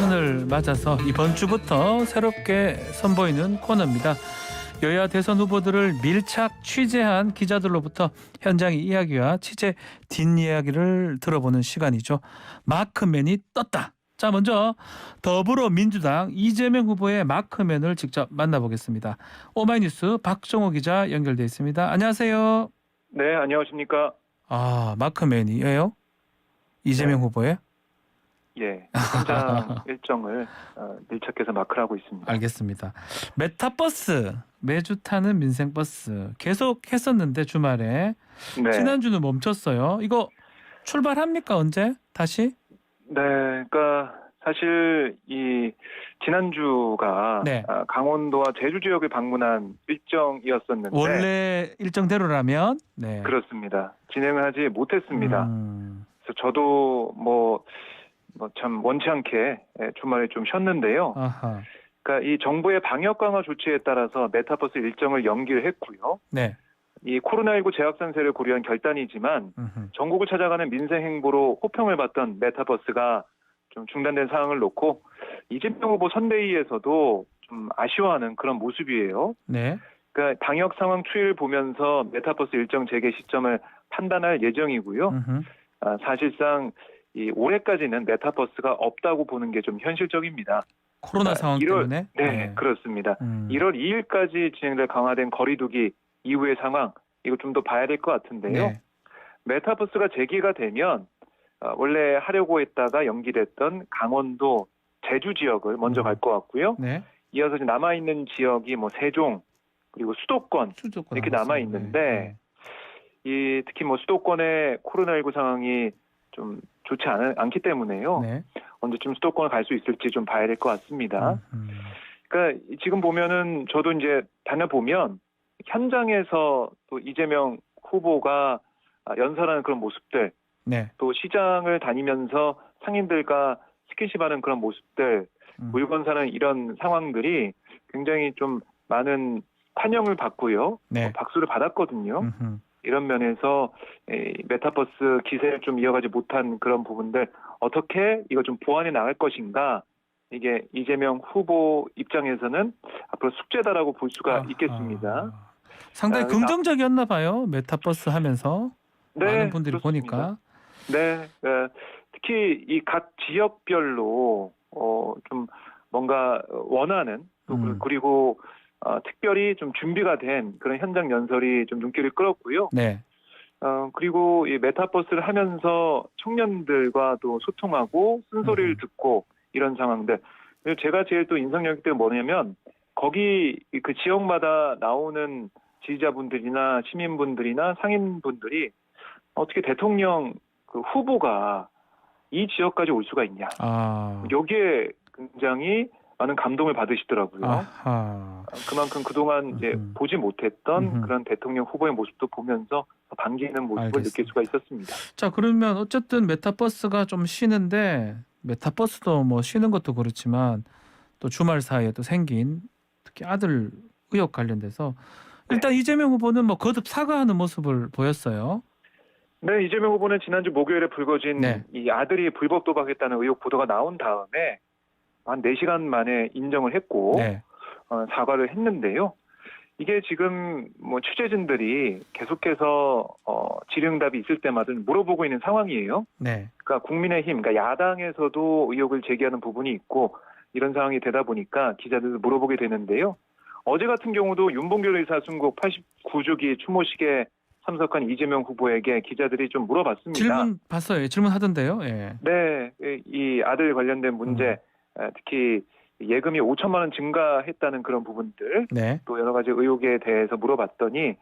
대선을 맞아서 이번 주부터 새롭게 선보이는 코너입니다. 여야 대선 후보들을 밀착 취재한 기자들로부터 현장 이야기와 취재 뒷이야기를 들어보는 시간이죠. 마크맨이 떴다. 자, 먼저 더불어민주당 이재명 후보의 마크맨을 직접 만나보겠습니다. 오마이뉴스 박정호 기자 연결돼 있습니다. 안녕하세요. 네, 안녕하십니까. 마크맨이에요? 이재명 네. 후보의? 예, 현장 일정을 밀착해서 마크를 하고 있습니다. 알겠습니다. 메타버스, 매주 타는 민생버스 계속 했었는데 주말에 네, 지난주는 멈췄어요. 이거 출발합니까? 언제? 다시? 네, 그러니까 사실 이 지난주가 네. 강원도와 제주 지역을 방문한 일정이었었는데 원래 일정대로라면? 네. 그렇습니다. 진행을 하지 못했습니다. 그래서 저도 참 원치 않게 주말에 좀 쉬었는데요. 아하. 그러니까 이 정부의 방역 강화 조치에 따라서 메타버스 일정을 연기를 했고요. 네. 이 코로나19 재확산세를 고려한 결단이지만 전국을 찾아가는 민생 행보로 호평을 받던 메타버스가 좀 중단된 상황을 놓고 이재명 후보 선대위에서도 좀 아쉬워하는 그런 모습이에요. 네. 그러니까 방역 상황 추이를 보면서 메타버스 일정 재개 시점을 판단할 예정이고요. 사실상 이 올해까지는 메타버스가 없다고 보는 게 좀 현실적입니다. 코로나 상황 때문에? 네, 그렇습니다. 1월 2일까지 진행될 강화된 거리두기 이후의 상황, 이거 좀 더 봐야 될 것 같은데요. 네. 메타버스가 재개가 되면 원래 하려고 했다가 연기됐던 강원도, 제주 지역을 먼저 갈 것 같고요. 네. 이어서 남아있는 지역이 세종, 그리고 수도권 이렇게 남아있는데 특히 수도권의 코로나19 상황이 좀 좋지 않기 때문에요. 네. 언제쯤 수도권을 갈 수 있을지 좀 봐야 될 것 같습니다. 그러니까 지금 보면은 저도 이제 다녀보면 현장에서 또 이재명 후보가 연설하는 그런 모습들, 네. 또 시장을 다니면서 상인들과 스킨십하는 그런 모습들, 물건 사는 이런 상황들이 굉장히 좀 많은 환영을 받고요. 네. 박수를 받았거든요. 이런 면에서 메타버스 기세를 좀 이어가지 못한 그런 부분들 어떻게 이거 좀 보완해 나갈 것인가, 이게 이재명 후보 입장에서는 앞으로 숙제다라고 볼 수가 있겠습니다. 상당히 긍정적이었나 봐요. 메타버스 하면서 많은 분들이 그렇습니다. 보니까. 네, 특히 이 각 지역별로 좀 뭔가 원하는 또 그리고 특별히 좀 준비가 된 그런 현장 연설이 좀 눈길을 끌었고요. 네. 그리고 이 메타버스를 하면서 청년들과 또 소통하고 쓴소리를 듣고 이런 상황들. 그리고 제가 제일 또 인상적인 게 뭐냐면 거기 그 지역마다 나오는 지지자분들이나 시민분들이나 상인분들이 어떻게 대통령 그 후보가 이 지역까지 올 수가 있냐. 여기에 굉장히 많은 감동을 받으시더라고요. 그만큼 그동안 이제 보지 못했던 그런 대통령 후보의 모습도 보면서 반기는 모습을 느낄 수가 있었습니다. 자, 그러면 어쨌든 메타버스가 좀 쉬는데, 메타버스도 쉬는 것도 그렇지만 또 주말 사이에 또 생긴 특히 아들 의혹 관련돼서 일단 이재명 후보는 거듭 사과하는 모습을 보였어요. 네, 이재명 후보는 지난주 목요일에 불거진 이 아들이 불법 도박했다는 의혹 보도가 나온 다음에 한 4시간 만에 인정을 했고 사과를 했는데요. 이게 지금 취재진들이 계속해서 질의응답이 있을 때마다 물어보고 있는 상황이에요. 그러니까 국민의힘, 그러니까 야당에서도 의혹을 제기하는 부분이 있고 이런 상황이 되다 보니까 기자들도 물어보게 되는데요. 어제 같은 경우도 윤봉길 의사 순국 89주기 추모식에 참석한 이재명 후보에게 기자들이 좀 물어봤습니다. 질문 봤어요. 질문하던데요. 네, 이 아들 관련된 문제, 특히 예금이 5천만 원 증가했다는 그런 부분들, 또 여러 가지 의혹에 대해서 물어봤더니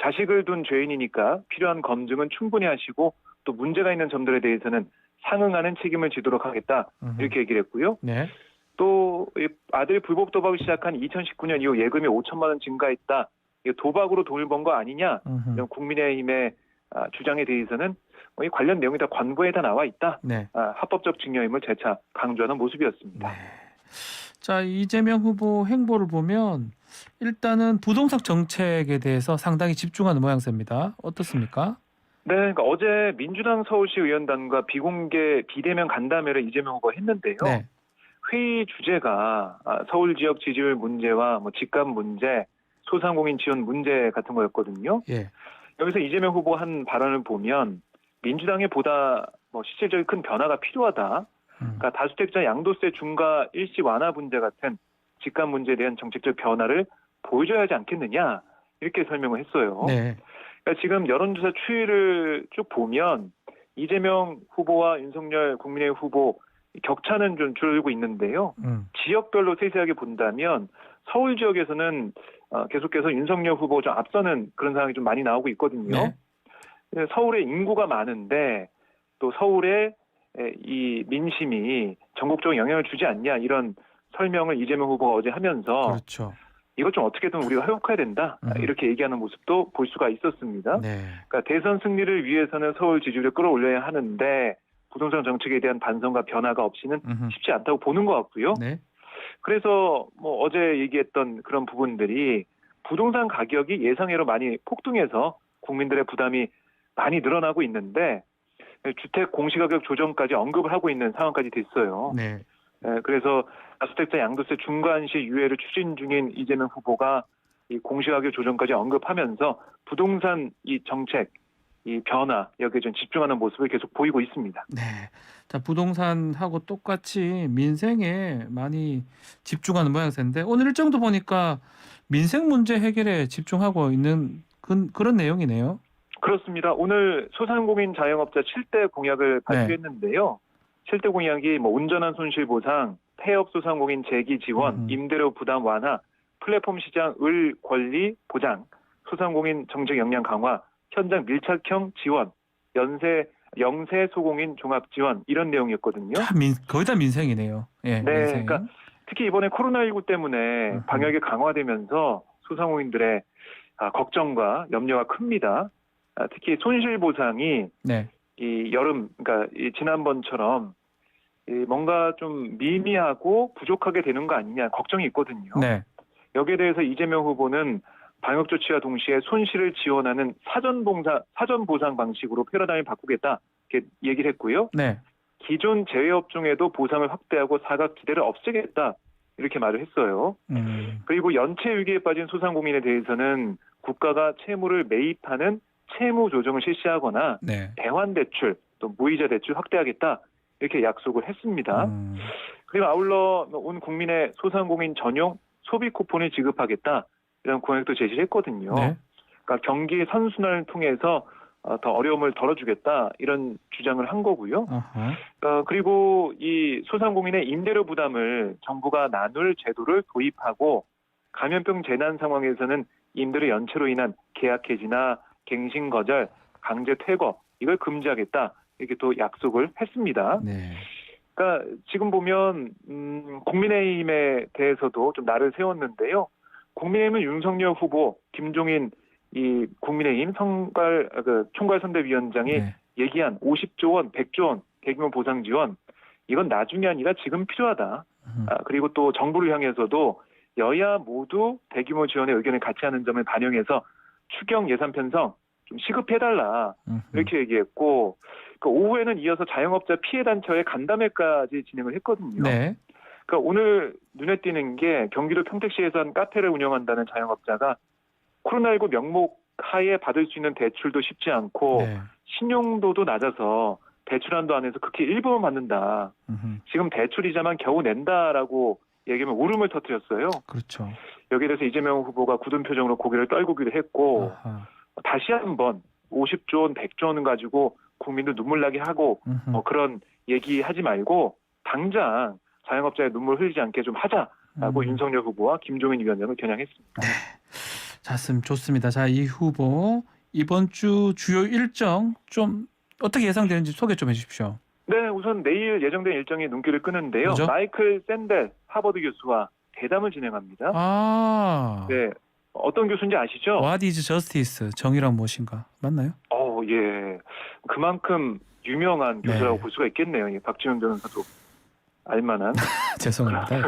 자식을 둔 죄인이니까 필요한 검증은 충분히 하시고 또 문제가 있는 점들에 대해서는 상응하는 책임을 지도록 하겠다, 이렇게 얘기를 했고요. 또 아들이 불법 도박을 시작한 2019년 이후 예금이 5천만 원 증가했다. 도박으로 돈을 번 거 아니냐, 이런 국민의힘의 주장에 대해서는 이 관련 내용이 다 관보에 다 나와 있다. 합법적 증여임을 재차 강조하는 모습이었습니다. 자, 이재명 후보 행보를 보면 일단은 부동산 정책에 대해서 상당히 집중하는 모양새입니다. 어떻습니까? 네, 그러니까 어제 민주당 서울시 의원단과 비공개 비대면 간담회를 이재명 후보가 했는데요. 회의 주제가 서울 지역 지지율 문제와 뭐 집값 문제, 소상공인 지원 문제 같은 거였거든요. 예. 여기서 이재명 후보 한 발언을 보면 민주당에 보다 뭐 실질적인 큰 변화가 필요하다. 그러니까 다주택자 양도세 중과 일시 완화 문제 같은 집값 문제에 대한 정책적 변화를 보여줘야 하지 않겠느냐 이렇게 설명을 했어요. 네. 그러니까 지금 여론조사 추이를 쭉 보면 이재명 후보와 윤석열 국민의힘 후보 격차는 좀 줄고 있는데요. 지역별로 세세하게 본다면 서울 지역에서는 계속해서 윤석열 후보 좀 앞서는 그런 상황이 좀 많이 나오고 있거든요. 네. 서울에 인구가 많은데 또 서울에 이 민심이 전국적으로 영향을 주지 않냐 이런 설명을 이재명 후보가 어제 하면서 그렇죠. 이것 좀 어떻게든 우리가 회복해야 된다 이렇게 얘기하는 모습도 볼 수가 있었습니다. 네. 그러니까 대선 승리를 위해서는 서울 지지율을 끌어올려야 하는데 부동산 정책에 대한 반성과 변화가 없이는 쉽지 않다고 보는 것 같고요. 네. 그래서 뭐 어제 얘기했던 그런 부분들이 부동산 가격이 예상외로 많이 폭등해서 국민들의 부담이 많이 늘어나고 있는데 주택 공시가격 조정까지 언급을 하고 있는 상황까지 됐어요. 네. 그래서 다주택자 양도세 중간시 유예를 추진 중인 이재명 후보가 이 공시가격 조정까지 언급하면서 부동산 이 정책 이 변화 여기에 좀 집중하는 모습을 계속 보이고 있습니다. 네. 자, 부동산하고 똑같이 민생에 많이 집중하는 모양새인데 오늘 일정도 보니까 민생 문제 해결에 집중하고 있는 그런 내용이네요. 그렇습니다. 오늘 소상공인 자영업자 7대 공약을 발표했는데요. 7대 공약이 뭐 온전한 손실 보상, 폐업 소상공인 재기 지원, 임대료 부담 완화, 플랫폼 시장 을 권리 보장, 소상공인 정책 역량 강화, 현장 밀착형 지원, 영세 소공인 종합 지원 이런 내용이었거든요. 거의 다 민생이네요. 예, 네, 민생. 그러니까 특히 이번에 코로나19 때문에 방역이 강화되면서 소상공인들의 걱정과 염려가 큽니다. 특히 손실 보상이 이 여름, 그러니까 이 지난번처럼 뭔가 좀 미미하고 부족하게 되는 거 아니냐 걱정이 있거든요. 네. 여기에 대해서 이재명 후보는 방역 조치와 동시에 손실을 지원하는 사전 보상 방식으로 패러다임을 바꾸겠다 이렇게 얘기를 했고요. 네. 기존 제외업종에도 보상을 확대하고 사각 지대를 없애겠다 이렇게 말을 했어요. 그리고 연체 위기에 빠진 소상공인에 대해서는 국가가 채무를 매입하는 채무 조정을 실시하거나 대환 대출 또 무이자 대출 확대하겠다 이렇게 약속을 했습니다. 그리고 아울러 온 국민의 소상공인 전용 소비 쿠폰을 지급하겠다 이런 공약도 제시를 했거든요. 네. 그러니까 경기 선순환을 통해서 더 어려움을 덜어주겠다 이런 주장을 한 거고요. 그리고 이 소상공인의 임대료 부담을 정부가 나눌 제도를 도입하고 감염병 재난 상황에서는 임대료 연체로 인한 계약 해지나 갱신 거절, 강제 퇴거 이걸 금지하겠다 이렇게 또 약속을 했습니다. 네. 그러니까 지금 보면 국민의힘에 대해서도 좀 날을 세웠는데요. 국민의힘은 윤석열 후보, 김종인 이 국민의힘 총괄선대위원장이 얘기한 50조 원, 100조 원 대규모 보상 지원 이건 나중이 아니라 지금 필요하다. 그리고 또 정부를 향해서도 여야 모두 대규모 지원의 의견을 같이 하는 점을 반영해서 추경 예산 편성 좀 시급해달라 이렇게 얘기했고 그 오후에는 이어서 자영업자 피해 단처의 간담회까지 진행을 했거든요. 네. 그러니까 오늘 눈에 띄는 게 경기도 평택시에서 한 카페를 운영한다는 자영업자가 코로나19 명목 하에 받을 수 있는 대출도 쉽지 않고 신용도도 낮아서 대출 한도 안에서 극히 일부만 받는다. 지금 대출 이자만 겨우 낸다라고 얘기하면 울음을 터뜨렸어요. 그렇죠. 여기에 대해서 이재명 후보가 굳은 표정으로 고개를 떨구기도 했고 다시 한번 50조 원, 100조 원을 가지고 국민들 눈물 나게 하고 그런 얘기하지 말고 당장 자영업자의 눈물 흘리지 않게 좀 하자라고 윤석열 후보와 김종인 위원장을 겨냥했습니다. 네. 자, 좋습니다. 자, 이 후보 이번 주 주요 일정 좀 어떻게 예상되는지 소개 좀 해주십시오. 네, 우선 내일 예정된 일정이 눈길을 끄는데요. 뭐죠? 마이클 샌델 하버드 교수와 대담을 진행합니다. 네, 어떤 교수인지 아시죠? What is justice? 정의란 무엇인가? 맞나요? 예. 그만큼 유명한 교수라고 볼 수가 있겠네요. 예, 박지훈 변호사도 알만한. 죄송합니다. 예.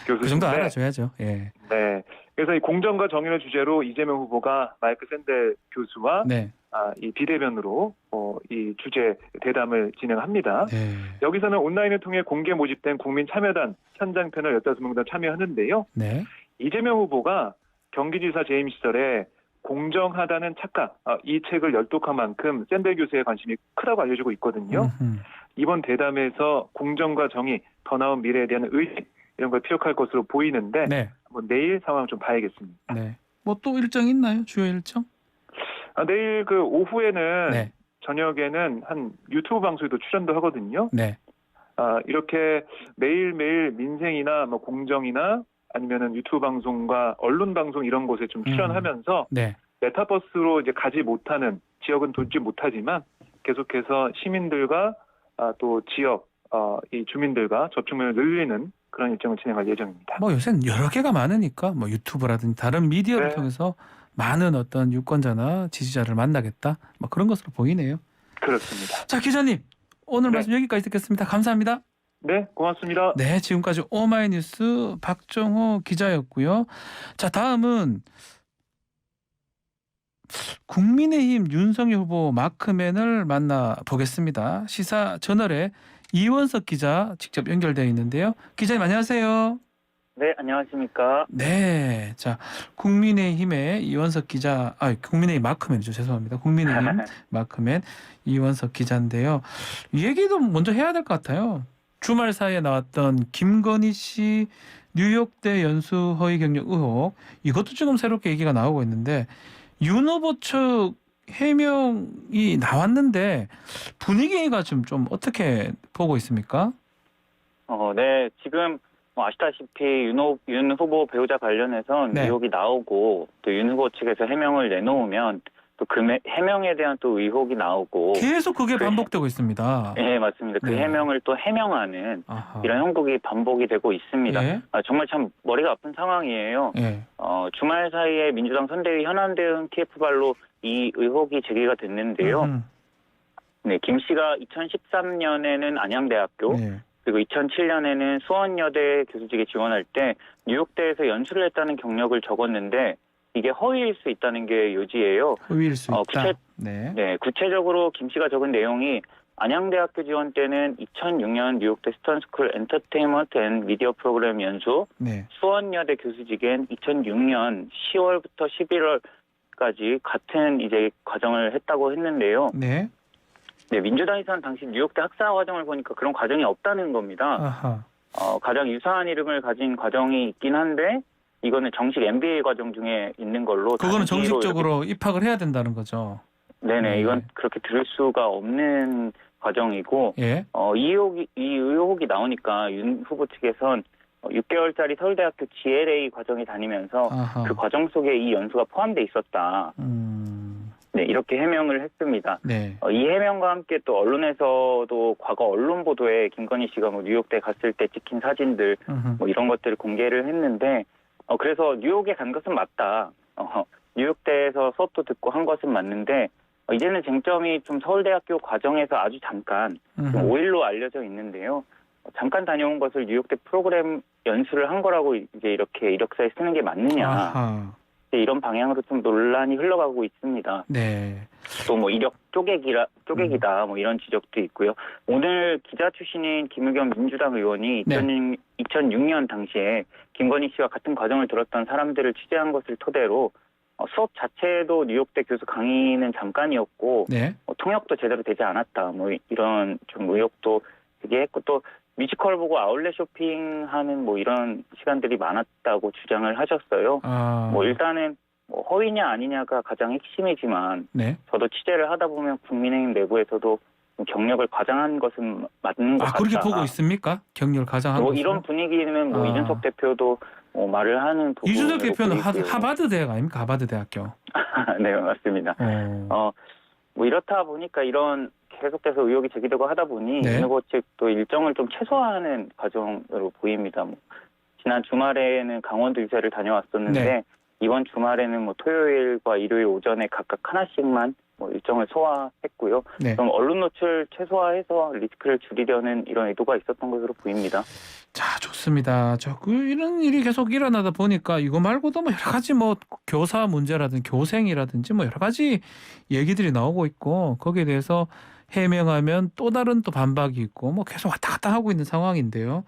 그 정도 알아줘야죠. 예. 네. 그래서 이 공정과 정의를 주제로 이재명 후보가 마이클 샌델 교수와 이 비대면으로 이 주제 대담을 진행합니다. 네. 여기서는 온라인을 통해 공개 모집된 국민 참여단 현장 패널 15명 참여하는데요. 네. 이재명 후보가 경기지사 재임 시절에 공정하다는 착각, 이 책을 열독한 만큼 샌델 교수의 관심이 크다고 알려지고 있거든요. 이번 대담에서 공정과 정의, 더 나은 미래에 대한 의식 이런 걸 피력할 것으로 보이는데 네. 내일 상황 좀 봐야겠습니다. 네. 뭐 또 일정 있나요? 주요 일정? 내일 그 오후에는 네. 저녁에는 한 유튜브 방송에도 출연도 하거든요. 네. 이렇게 매일매일 민생이나 뭐 공정이나 아니면은 유튜브 방송과 언론 방송 이런 곳에 좀 출연하면서 네. 메타버스로 이제 가지 못하는 지역은 돌지 못하지만 계속해서 시민들과 또 지역 이 주민들과 접촉면을 늘리는 그런 일정을 진행할 예정입니다. 뭐 요새는 여러 개가 많으니까 뭐 유튜브라든지 다른 미디어를 네. 통해서 많은 어떤 유권자나 지지자를 만나겠다. 뭐 그런 것으로 보이네요. 그렇습니다. 자, 기자님. 오늘 네. 말씀 여기까지 듣겠습니다. 감사합니다. 네, 고맙습니다. 네, 지금까지 오마이뉴스 박정호 기자였고요. 자, 다음은 국민의힘 윤석열 후보 마크맨을 만나보겠습니다. 시사저널의 이원석 기자 직접 연결되어 있는데요. 기자님 안녕하세요. 네, 안녕하십니까. 네, 자 국민의힘의 이원석 기자, 국민의힘 마크맨이죠. 죄송합니다. 국민의힘 마크맨 이원석 기자인데요. 이 얘기도 먼저 해야 될 것 같아요. 주말 사이에 나왔던 김건희 씨 뉴욕대 연수 허위 경력 의혹, 이것도 지금 새롭게 얘기가 나오고 있는데 윤 후보 측 해명이 나왔는데 분위기가 좀 어떻게 보고 있습니까? 네, 지금 아시다시피 윤 후보 배우자 관련해서 네. 의혹이 나오고 또 윤 후보 측에서 해명을 내놓으면 또 그 해명에 대한 또 의혹이 나오고 계속 그게 반복되고 있습니다. 네, 맞습니다. 그 네. 해명을 또 해명하는 아하. 이런 형국이 반복이 되고 있습니다. 예? 정말 참 머리가 아픈 상황이에요. 예. 주말 사이에 민주당 선대위 현안대응 TF발로 이 의혹이 제기가 됐는데요. 네, 김 씨가 2013년에는 안양대학교, 네. 그리고 2007년에는 수원여대 교수직에 지원할 때 뉴욕대에서 연수를 했다는 경력을 적었는데 이게 허위일 수 있다는 게 요지예요. 허위일 수 있다. 네, 구체적으로 김 씨가 적은 내용이 안양대학교 지원 때는 2006년 뉴욕대 스턴스쿨 엔터테인먼트 앤 미디어 프로그램 연수, 네. 수원여대 교수직엔 2006년 10월부터 11월까지 같은 이제 과정을 했다고 했는데요. 네. 네, 민주당에서는 당시 뉴욕대 학사 과정을 보니까 그런 과정이 없다는 겁니다. 아하. 가장 유사한 이름을 가진 과정이 있긴 한데 이거는 정식 MBA 과정 중에 있는 걸로. 그거는 정식적으로 입학을 해야 된다는 거죠. 네네, 이건 그렇게 들을 수가 없는 과정이고, 예. 이 의혹이 나오니까 윤 후보 측에선 6개월짜리 서울대학교 GLA 과정에 다니면서 아하. 그 과정 속에 이 연수가 포함돼 있었다. 네, 이렇게 해명을 했습니다. 네. 이 해명과 함께 또 언론에서도 과거 언론 보도에 김건희 씨가 뭐 뉴욕대 갔을 때 찍힌 사진들 뭐 이런 것들을 공개를 했는데, 그래서 뉴욕에 간 것은 맞다. 뉴욕대에서 수업도 듣고 한 것은 맞는데 이제는 쟁점이 좀 서울대학교 과정에서 아주 잠깐 좀 5일로 알려져 있는데요. 잠깐 다녀온 것을 뉴욕대 프로그램 연수를 한 거라고 이제 이렇게 이력서에 쓰는 게 맞느냐. 아하. 이런 방향으로 좀 논란이 흘러가고 있습니다. 네. 또 뭐 이력 쪼개기다 뭐 이런 지적도 있고요. 오늘 기자 출신인 김의겸 민주당 의원이 2006년 당시에 김건희 씨와 같은 과정을 들었던 사람들을 취재한 것을 토대로 수업 자체도 뉴욕대 교수 강의는 잠깐이었고 네. 통역도 제대로 되지 않았다. 뭐 이런 좀 의혹도 제기했고 또 뮤지컬 보고 아울렛 쇼핑하는 뭐 이런 시간들이 많았다고 주장을 하셨어요. 뭐 일단은 뭐 허위냐 아니냐가 가장 핵심이지만 네. 저도 취재를 하다 보면 국민의힘 내부에서도 경력을 과장한 것은 맞는 것 같다. 그렇게 보고 있습니까? 경력을 과장한 뭐 것으로? 이런 분위기는 뭐 이준석 대표도 말을 하는 부분. 이준석 대표는 하버드 대학 아닙니까? 하버드 대학교. 네, 맞습니다. 뭐 이렇다 보니까 이런 계속해서 의혹이 제기되고 하다 보니 네. 윤 후보 측도 일정을 좀 최소화하는 과정으로 보입니다. 뭐 지난 주말에는 강원도 유세를 다녀왔었는데 네. 이번 주말에는 뭐 토요일과 일요일 오전에 각각 하나씩만 일정을 소화했고요. 네. 그럼 언론 노출 최소화해서 리스크를 줄이려는 이런 의도가 있었던 것으로 보입니다. 자, 좋습니다. 이런 일이 계속 일어나다 보니까 이거 말고도 뭐 여러 가지 뭐 교사 문제라든지 교생이라든지 뭐 여러 가지 얘기들이 나오고 있고 거기에 대해서 해명하면 또 다른 또 반박이 있고 뭐 계속 왔다 갔다 하고 있는 상황인데요.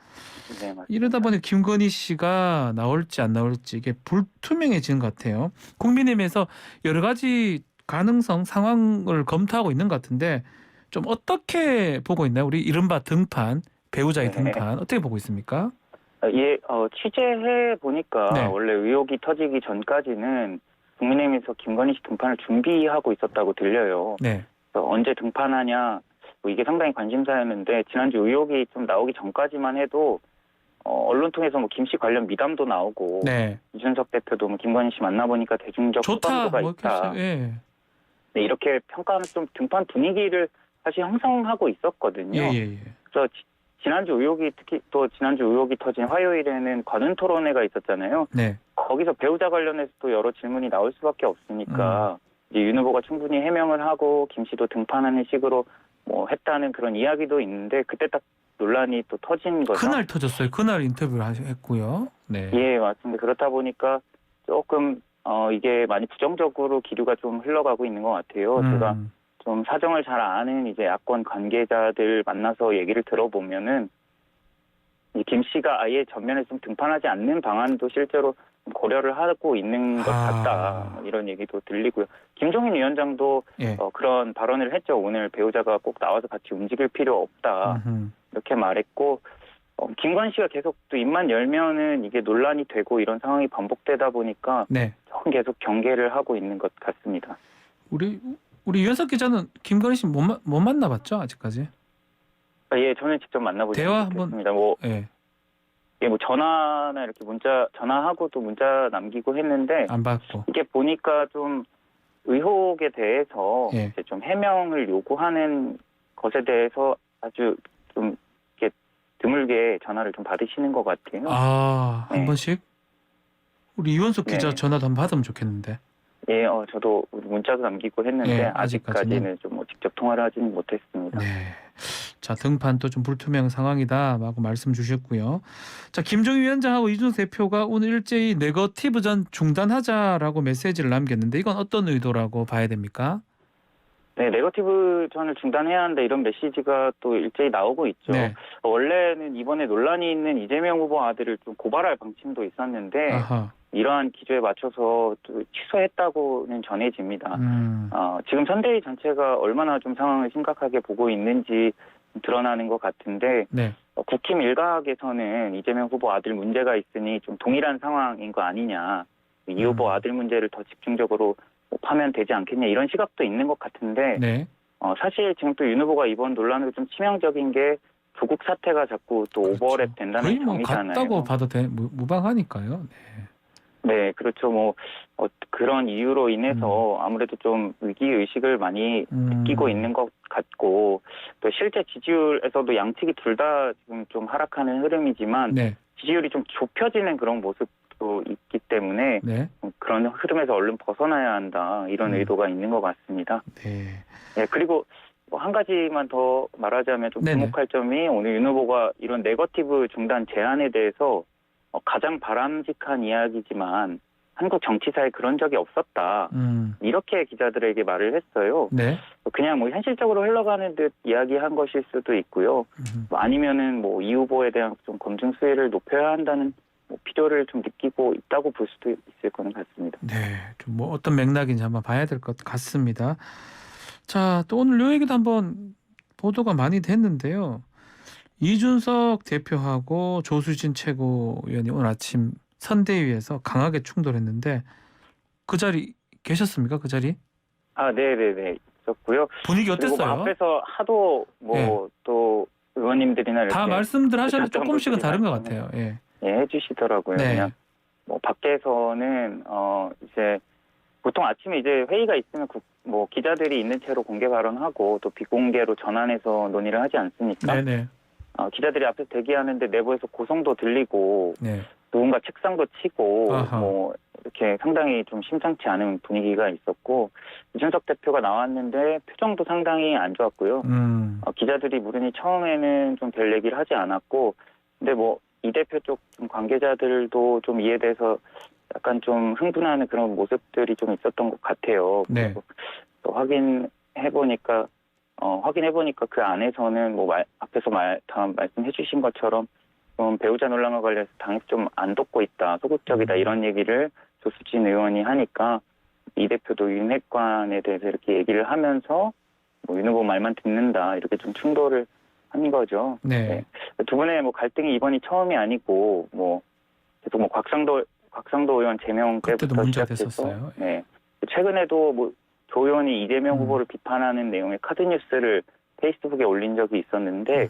네, 맞습니다. 이러다 보니 김건희 씨가 나올지 안 나올지 이게 불투명해지는 것 같아요. 국민의힘에서 여러 가지 가능성 상황을 검토하고 있는 것 같은데 좀 어떻게 보고 있나요? 우리 이른바 등판, 배우자의 네. 등판 어떻게 보고 있습니까? 예, 취재해 보니까 네. 원래 의혹이 터지기 전까지는 국민의힘에서 김건희 씨 등판을 준비하고 있었다고 들려요. 네. 그래서 언제 등판하냐, 이게 상당히 관심사였는데 지난주 의혹이 좀 나오기 전까지만 해도 언론 통해서 뭐 김 씨 관련 미담도 나오고 네. 이준석 대표도 뭐 김건희 씨 만나보니까 대중적 좋다. 호감도가 뭐 있다. 예. 네, 이렇게 평가하는 좀 등판 분위기를 사실 형성하고 있었거든요. 예. 그래서 지난주 의혹이 특히 또 지난주 의혹이 터진 화요일에는 관훈 토론회가 있었잖아요. 네. 거기서 배우자 관련해서 또 여러 질문이 나올 수밖에 없으니까 이제 윤 후보가 충분히 해명을 하고 김 씨도 등판하는 식으로 뭐 했다는 그런 이야기도 있는데 그때 딱 논란이 또 터진 거죠. 그날 터졌어요. 그날 인터뷰를 했고요. 네. 예, 맞습니다. 그렇다 보니까 조금 이게 많이 부정적으로 기류가 좀 흘러가고 있는 것 같아요. 제가 좀 사정을 잘 아는 이제 야권 관계자들 만나서 얘기를 들어보면은 김 씨가 아예 전면에 좀 등판하지 않는 방안도 실제로 고려를 하고 있는 것 같다. 이런 얘기도 들리고요. 김종인 위원장도 예. 그런 발언을 했죠. 오늘 배우자가 꼭 나와서 같이 움직일 필요 없다. 이렇게 말했고 김건희 씨가 계속 또 입만 열면은 이게 논란이 되고 이런 상황이 반복되다 보니까 네. 조금 계속 경계를 하고 있는 것 같습니다. 우리 유현석 기자는 김건희 씨 못 만나봤죠 아직까지? 예, 저는 직접 만나보지 대화 못했습니다. 예. 뭐 전화나 이렇게 전화하고 또 문자 남기고 했는데 안 받고. 이게 보니까 좀 의혹에 대해서 예. 이제 좀 해명을 요구하는 것에 대해서 아주 좀 이렇게 드물게 전화를 좀 받으시는 것 같아요. 한 네. 번씩? 우리 이원석 기자 네. 전화도 한번 받으면 좋겠는데. 예, 저도 문자도 남기고 했는데 예, 아직까지는 좀 직접 통화를 하지는 못했습니다. 네. 자, 등판도 좀 불투명 상황이다라고 말씀 주셨고요. 자, 김종인 위원장하고 이준석 대표가 오늘 일제히 네거티브전 중단하자라고 메시지를 남겼는데 이건 어떤 의도라고 봐야 됩니까? 네, 네거티브 전을 중단해야 한다 이런 메시지가 또 일제히 나오고 있죠. 네. 원래는 이번에 논란이 있는 이재명 후보 아들을 좀 고발할 방침도 있었는데 아하. 이러한 기조에 맞춰서 또 취소했다고는 전해집니다. 지금 선대위 전체가 얼마나 좀 상황을 심각하게 보고 있는지 드러나는 것 같은데 네. 국힘 일각에서는 이재명 후보 아들 문제가 있으니 좀 동일한 상황인 거 아니냐. 이 후보 아들 문제를 더 집중적으로 파면 되지 않겠냐 이런 시각도 있는 것 같은데 네. 사실 지금 또 윤 후보가 이번 논란으로 좀 치명적인 게 조국 사태가 자꾸 또 그렇죠. 오버랩 된다는 거의 뭐 점이잖아요. 같다고 봐도 무방하니까요. 네. 네, 그렇죠. 그런 이유로 인해서 아무래도 좀 위기의식을 많이 느끼고 있는 것 같고, 또 실제 지지율에서도 양측이 둘 다 지금 좀 하락하는 흐름이지만, 네. 지지율이 좀 좁혀지는 그런 모습도 있기 때문에, 네. 그런 흐름에서 얼른 벗어나야 한다, 이런 의도가 있는 것 같습니다. 네. 네, 그리고 한 가지만 더 말하자면 좀 네네. 주목할 점이 오늘 윤 후보가 이런 네거티브 중단 제안에 대해서 가장 바람직한 이야기지만 한국 정치사에 그런 적이 없었다. 이렇게 기자들에게 말을 했어요. 네. 그냥 현실적으로 흘러가는 듯 이야기한 것일 수도 있고요. 아니면은 이 후보에 대한 좀 검증 수위를 높여야 한다는 필요를 좀 느끼고 있다고 볼 수도 있을 거는 같습니다. 네. 좀 어떤 맥락인지 한번 봐야 될 것 같습니다. 자, 또 오늘 요 얘기도 한번 보도가 많이 됐는데요. 이준석 대표하고 조수진 최고위원이 오늘 아침 선대위에서 강하게 충돌했는데 그 자리 계셨습니까? 그 자리? 네네네 있었고요. 분위기 어땠어요? 앞에서 하도 또 의원님들이나 이렇게 다 말씀들 하셨는데 조금씩은 다른 것 같아요. 예. 해주시더라고요. 네. 그냥 밖에서는 이제 보통 아침에 이제 회의가 있으면 기자들이 있는 채로 공개 발언하고 또 비공개로 전환해서 논의를 하지 않습니까? 네네. 기자들이 앞에서 대기하는데 내부에서 고성도 들리고 네. 누군가 책상도 치고 아하. 이렇게 상당히 좀 심상치 않은 분위기가 있었고 이준석 대표가 나왔는데 표정도 상당히 안 좋았고요. 기자들이 물으니 처음에는 좀 별 얘기를 하지 않았고 근데 뭐 이 대표 쪽 관계자들도 좀 이에 대해서 약간 좀 흥분하는 그런 모습들이 좀 있었던 것 같아요. 네. 또 확인해보니까 그 안에서는 뭐 앞에서 말씀해주신 것처럼 좀 배우자 논란과 관련해서 당에서 좀 안 돕고 있다, 소극적이다 이런 얘기를 조수진 의원이 하니까 이 대표도 윤핵관에 대해서 이렇게 얘기를 하면서 뭐 윤 후보 말만 듣는다 이렇게 좀 충돌을 한 거죠. 네. 네. 두 분의 뭐 갈등이 이번이 처음이 아니고 뭐 계속 뭐 곽상도 의원 제명 그때도 때부터 문제가 시작해서 됐었어요. 네. 최근에도 뭐 조 의원이 이재명 후보를 비판하는 내용의 카드 뉴스를 페이스북에 올린 적이 있었는데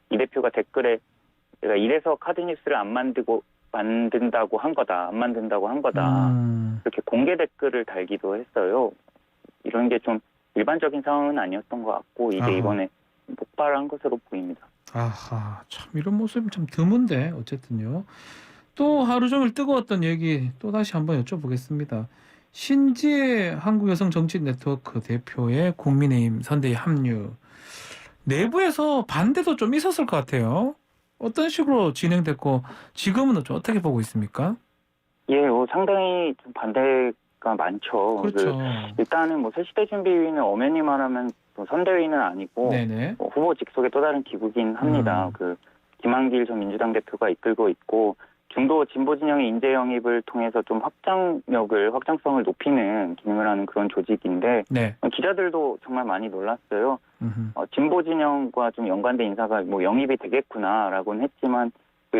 이 대표가 댓글에 내가 이래서 카드 뉴스를 안 만든다고 한 거다. 이렇게 공개 댓글을 달기도 했어요. 이런 게 좀 일반적인 상황은 아니었던 것 같고 이게 이번에 폭발한 것으로 보입니다. 아하, 참 이런 모습이 참 드문데 어쨌든요. 또 하루 종일 뜨거웠던 얘기 또 다시 한번 여쭤보겠습니다. 신지혜 한국여성정치네트워크 대표의 국민의힘 선대위 합류. 내부에서 반대도 좀 있었을 것 같아요. 어떤 식으로 진행됐고 지금은 좀 어떻게 보고 있습니까? 예, 상당히 좀 반대가 많죠. 그렇죠. 일단은 뭐 새시대준비위는 엄연히 말하면 선대위는 아니고 뭐 후보 직속의 또 다른 기구긴 합니다. 김한길 전 민주당 대표가 이끌고 있고 중도 진보 진영의 인재 영입을 통해서 좀 확장성을 높이는 기능을 하는 그런 조직인데 기자들도 정말 많이 놀랐어요. 진보 진영과 좀 연관된 인사가 뭐 영입이 되겠구나라고는 했지만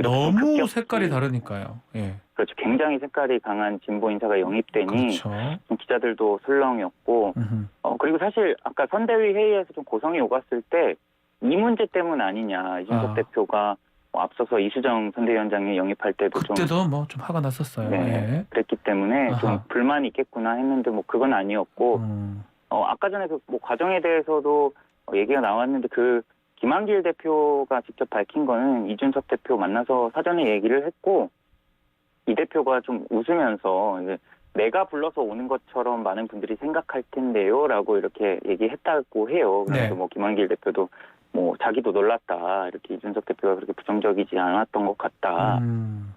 너무 색깔이 다르니까요. 예. 그렇죠. 굉장히 색깔이 강한 진보 인사가 영입되니 좀 기자들도 설렁이었고 그리고 사실 아까 선대위 회의에서 좀 고성이 오갔을 때 이 문제 때문 아니냐 이준석 대표가 앞서서 이수정 선대위원장이 영입할 때도 그때도 뭐 좀 화가 났었어요. 네, 그랬기 때문에 좀 불만이 있겠구나 했는데 뭐 그건 아니었고 아까 전에 그 뭐 과정에 대해서도 얘기가 나왔는데 김한길 대표가 직접 밝힌 거는 이준석 대표 만나서 사전에 얘기를 했고 이 대표가 좀 웃으면서 이제 내가 불러서 오는 것처럼 많은 분들이 생각할 텐데요라고 이렇게 얘기했다고 해요. 그래서 뭐 김한길 대표도 뭐 자기도 놀랐다 이렇게 이준석 대표가 그렇게 부정적이지 않았던 것 같다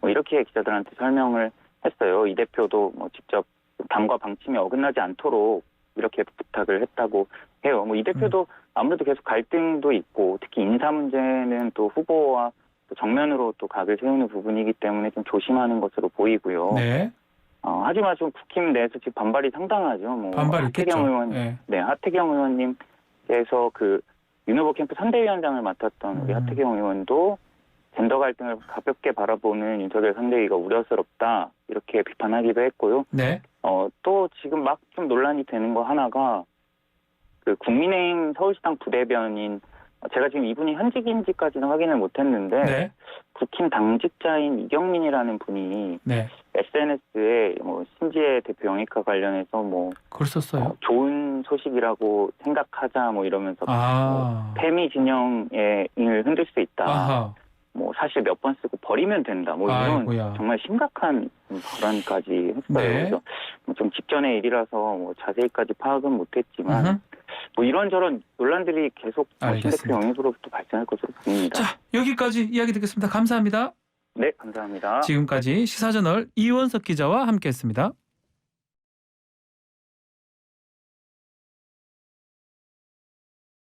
뭐 이렇게 기자들한테 설명을 했어요. 이 대표도 뭐 직접 당과 방침이 어긋나지 않도록 이렇게 부탁을 했다고 해요. 뭐 이 대표도 아무래도 계속 갈등도 있고 특히 인사 문제는 또 후보와 또 정면으로 또 각을 세우는 부분이기 때문에 좀 조심하는 것으로 보이고요. 하지만 좀 국힘 내에서 지금 반발이 상당하죠. 뭐 반발이 하태경 의원, 하태경 의원님께서 윤 후보 캠프 선대위원장을 맡았던 우리 하태경 의원도 젠더 갈등을 가볍게 바라보는 윤석열 선대위가 우려스럽다 이렇게 비판하기도 했고요. 또 지금 막 좀 논란이 되는 거 하나가 국민의힘 서울시당 부대변인 제가 지금 이분이 현직인지까지는 확인을 못했는데 국힘 당직자인 이경민이라는 분이 SNS에 뭐 신지혜 대표 영입과 관련해서 뭐 글 썼어요. 좋은 소식이라고 생각하자 뭐 이러면서 뭐 패미 진영을 흔들 수 있다. 뭐 사실 몇 번 쓰고 버리면 된다. 뭐 이런 정말 심각한 발언까지 했어요. 그래서 좀 직전의 일이라서 뭐 자세히까지 파악은 못했지만 뭐 이런저런 논란들이 계속 신대표 영입으로부터 발생할 것으로 보입니다. 자, 여기까지 이야기 듣겠습니다. 감사합니다. 네, 감사합니다. 지금까지 시사저널 이원석 기자와 함께했습니다.